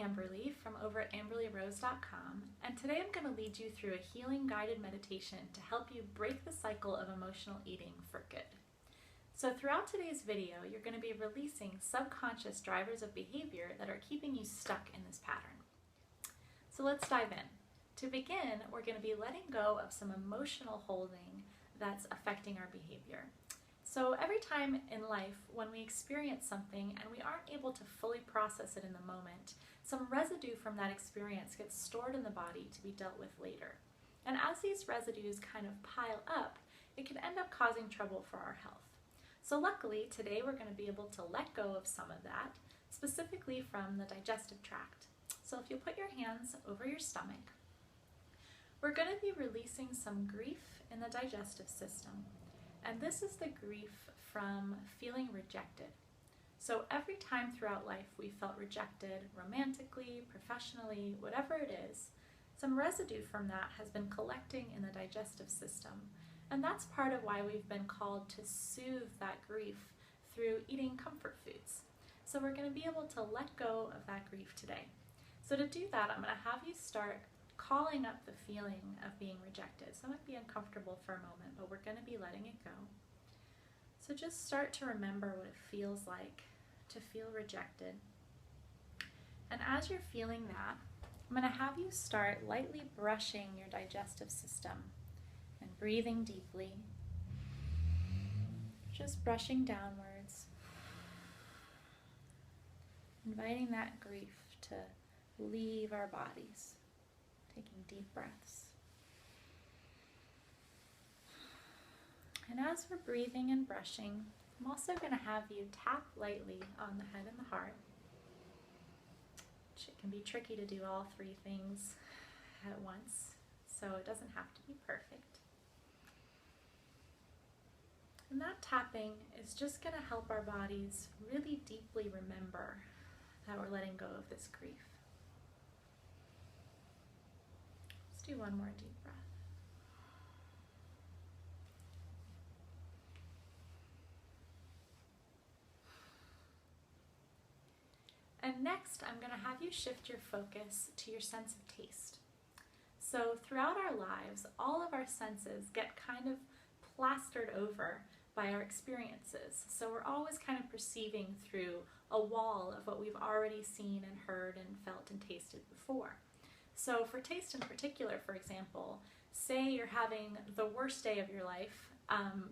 Amberly from over at amberlyrose.com, and today I'm going to lead you through a healing guided meditation to help you break the cycle of emotional eating for good. So throughout today's video, you're going to be releasing subconscious drivers of behavior that are keeping you stuck in this pattern. So let's dive in. To begin, we're going to be letting go of some emotional holding that's affecting our behavior. So every time in life when we experience something and we aren't able to fully process it in the moment, some residue from that experience gets stored in the body to be dealt with later. And as these residues kind of pile up, it can end up causing trouble for our health. So luckily, today we're going to be able to let go of some of that, specifically from the digestive tract. So if you put your hands over your stomach, we're going to be releasing some grief in the digestive system. And this is the grief from feeling rejected. So every time throughout life we felt rejected, romantically, professionally, whatever it is, some residue from that has been collecting in the digestive system. And that's part of why we've been called to soothe that grief through eating comfort foods. So we're going to be able to let go of that grief today. So to do that, I'm going to have you start calling up the feeling of being rejected. So it might be uncomfortable for a moment, but we're going to be letting it go. So just start to remember what it feels like to feel rejected. And as you're feeling that, I'm going to have you start lightly brushing your digestive system and breathing deeply. Just brushing downwards, inviting that grief to leave our bodies. Taking deep breaths. And as we're breathing and brushing, I'm also going to have you tap lightly on the head and the heart. It can be tricky to do all three things at once, so it doesn't have to be perfect. And that tapping is just going to help our bodies really deeply remember that we're letting go of this grief. Do one more deep breath. And next, I'm going to have you shift your focus to your sense of taste. So throughout our lives, all of our senses get kind of plastered over by our experiences. So we're always kind of perceiving through a wall of what we've already seen and heard and felt and tasted before. So for taste in particular, for example, say you're having the worst day of your life,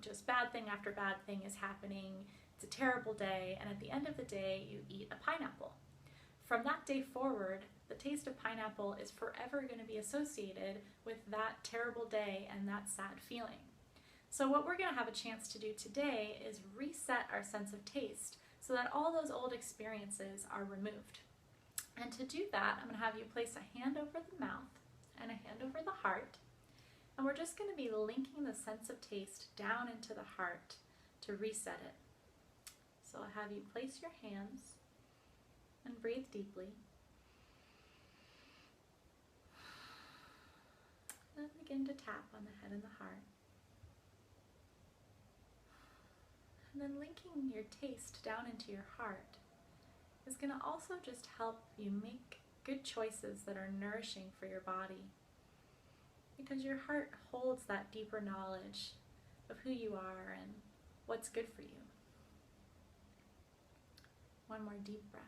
just bad thing after bad thing is happening, it's a terrible day, and at the end of the day you eat a pineapple. From that day forward, the taste of pineapple is forever going to be associated with that terrible day and that sad feeling. So what we're going to have a chance to do today is reset our sense of taste so that all those old experiences are removed. And to do that, I'm going to have you place a hand over the mouth and a hand over the heart. And we're just going to be linking the sense of taste down into the heart to reset it. So I'll have you place your hands and breathe deeply. Then begin to tap on the head and the heart. And then linking your taste down into your heart is going to also just help you make good choices that are nourishing for your body, because your heart holds that deeper knowledge of who you are and what's good for you. One more deep breath.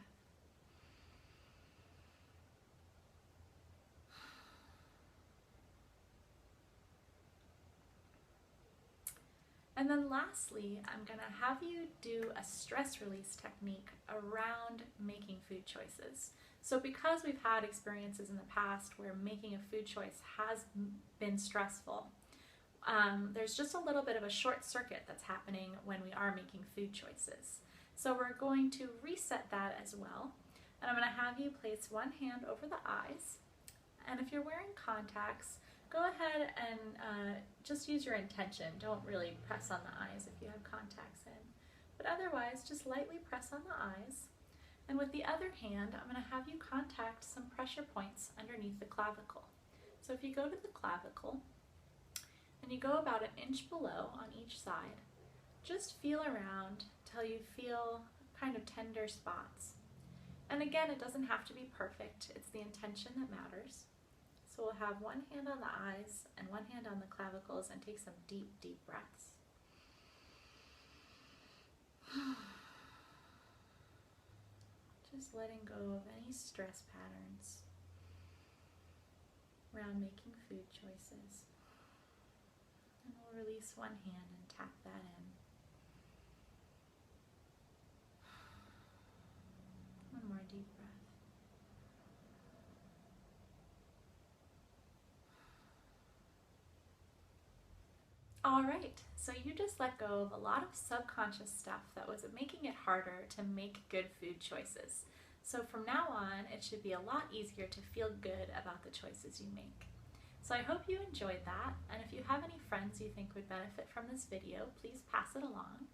And then lastly, I'm going to have you do a stress release technique around making food choices. So because we've had experiences in the past where making a food choice has been stressful, there's just a little bit of a short circuit that's happening when we are making food choices. So we're going to reset that as well. And I'm going to have you place one hand over the eyes. And if you're wearing contacts, go ahead and just use your intention. Don't really press on the eyes if you have contacts in. But otherwise, just lightly press on the eyes. And with the other hand, I'm going to have you contact some pressure points underneath the clavicle. So if you go to the clavicle and you go about 1 inch below on each side, just feel around till you feel kind of tender spots. And again, it doesn't have to be perfect. It's the intention that matters. So we'll have one hand on the eyes and one hand on the clavicles and take some deep, deep breaths. Just letting go of any stress patterns around making food choices. And we'll release one hand and tap that in. One more deep breath. All right, so you just let go of a lot of subconscious stuff that was making it harder to make good food choices. So from now on, it should be a lot easier to feel good about the choices you make. So I hope you enjoyed that, and if you have any friends you think would benefit from this video, please pass it along,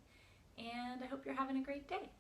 and I hope you're having a great day.